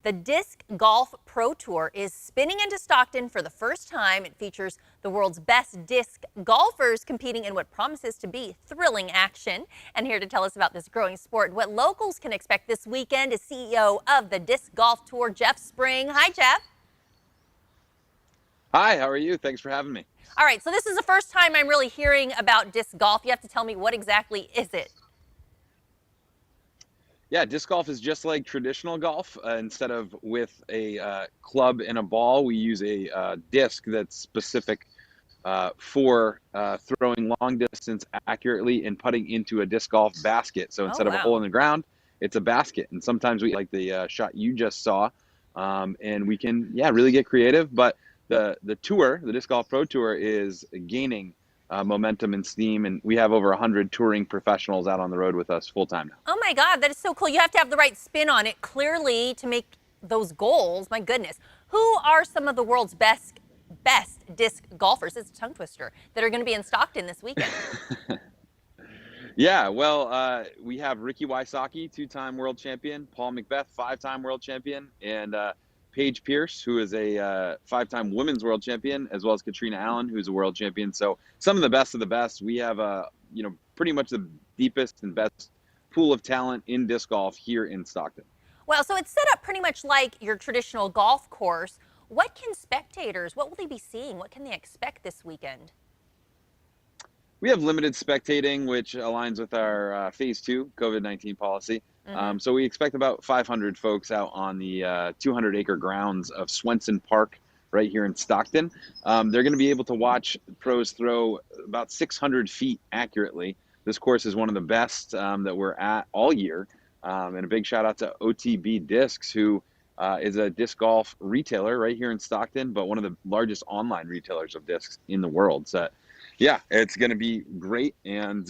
The Disc Golf Pro Tour is spinning into Stockton for the first time. It features the world's best disc golfers competing in what promises to be thrilling action. And here to tell us about this growing sport and what locals can expect this weekend is CEO of the Disc Golf Tour, Jeff Spring. Hi, Jeff. Hi, how are you? Thanks for having me. All right, so this is the first time I'm really hearing about disc golf. You have to tell me, what exactly is it? Yeah, disc golf is just like traditional golf. Instead of with a club and a ball, we use a disc that's specific for throwing long distance accurately and putting into a disc golf basket. So Oh, instead of a wow. hole in the ground, it's a basket. And sometimes we like the shot you just saw, and we can, really get creative. But the tour, the Disc Golf Pro Tour, is gaining momentum and steam, and we have over 100 touring professionals out on the road with us full time now. Oh my God, that is so cool. You have to have the right spin on it, clearly, to make those goals. My goodness. Who are some of the world's best disc golfers? It's a tongue twister, that are going to be in Stockton this weekend. Yeah, well, we have Ricky Wysocki, two-time world champion, Paul McBeth, five-time world champion, and Paige Pierce, who is a five-time women's world champion, as well as Katrina Allen, who's a world champion. So some of the best of the best. We have, pretty much the deepest and best pool of talent in disc golf here in Stockton. Well, so it's set up pretty much like your traditional golf course. What can spectators, what will they be seeing? What can they expect this weekend? We have limited spectating, which aligns with our phase 2 COVID-19 policy. So we expect about 500 folks out on the 200-acre grounds of Swenson Park right here in Stockton. They're going to be able to watch pros throw about 600 feet accurately. This course is one of the best that we're at all year. And a big shout out to OTB Discs, who is a disc golf retailer right here in Stockton, but one of the largest online retailers of discs in the world. So yeah, it's going to be great, and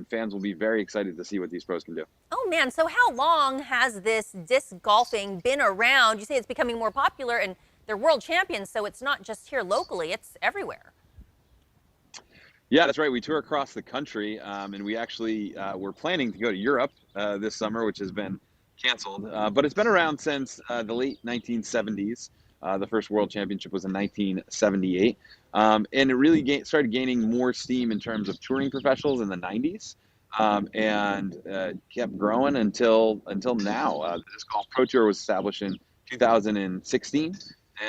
fans will be very excited to see what these pros can do. Oh man, so how long has this disc golfing been around? You say it's becoming more popular, and they're world champions, so it's not just here locally, it's everywhere. Yeah, that's right. We tour across the country, and we actually were planning to go to Europe this summer, which has been canceled. But it's been around since the late 1970s. The first world championship was in 1978. And it really started gaining more steam in terms of touring professionals in the 90s, and kept growing until now. The Disc Golf Pro Tour was established in 2016,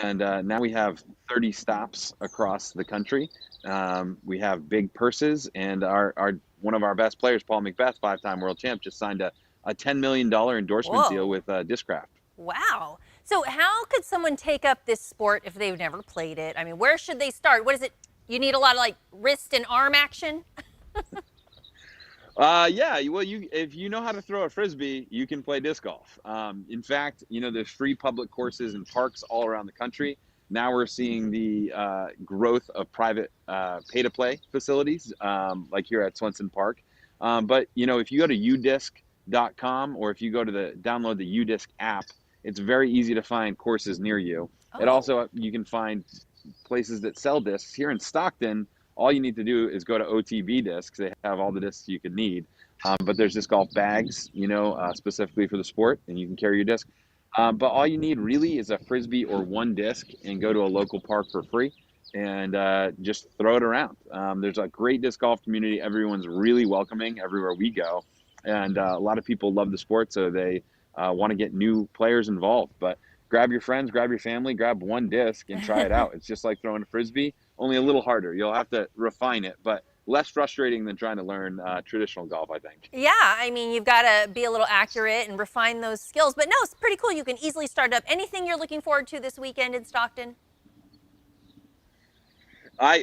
and now we have 30 stops across the country. We have big purses, and our one of our best players, Paul McBeth, five-time world champ, just signed a $10 million endorsement deal with Discraft. Wow. So how could someone take up this sport if they've never played it? I mean, where should they start? What is it? You need a lot of like wrist and arm action? Yeah, well, if you know how to throw a frisbee, you can play disc golf. In fact, there's free public courses and parks all around the country. Now we're seeing the growth of private pay-to-play facilities, like here at Swenson Park. But if you go to udisc.com, or if you go to download the UDisc app, it's very easy to find courses near you. Oh. It also, you can find places that sell discs. Here in Stockton, all you need to do is go to OTB Discs. They have all the discs you could need. But there's disc golf bags, specifically for the sport, and you can carry your disc. But all you need really is a frisbee or one disc, and go to a local park for free, and just throw it around. There's a great disc golf community. Everyone's really welcoming everywhere we go. And a lot of people love the sport, so they want to get new players involved. But grab your friends, grab your family, grab one disc and try it out. It's just like throwing a frisbee, only a little harder. You'll have to refine it, but less frustrating than trying to learn traditional golf, I think. Yeah, I mean, you've got to be a little accurate and refine those skills. But no, it's pretty cool. You can easily start up. Anything you're looking forward to this weekend in Stockton?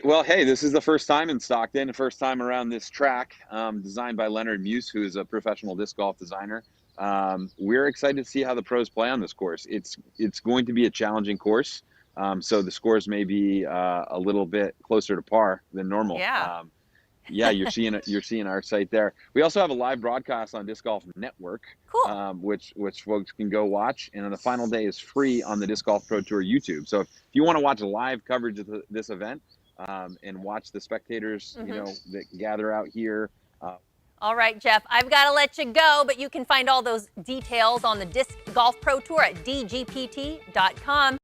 Well, hey, this is the first time in Stockton, the first time around this track, designed by Leonard Muse, who is a professional disc golf designer. We're excited to see how the pros play on this course. It's going to be a challenging course, so the scores may be a little bit closer to par than normal. Yeah. Yeah, you're seeing our site there. We also have a live broadcast on Disc Golf Network, Cool. which folks can go watch. And on the final day is free on the Disc Golf Pro Tour YouTube. So if you want to watch live coverage of this event, and watch the spectators, that gather out here, All right, Jeff, I've got to let you go, but you can find all those details on the Disc Golf Pro Tour at dgpt.com.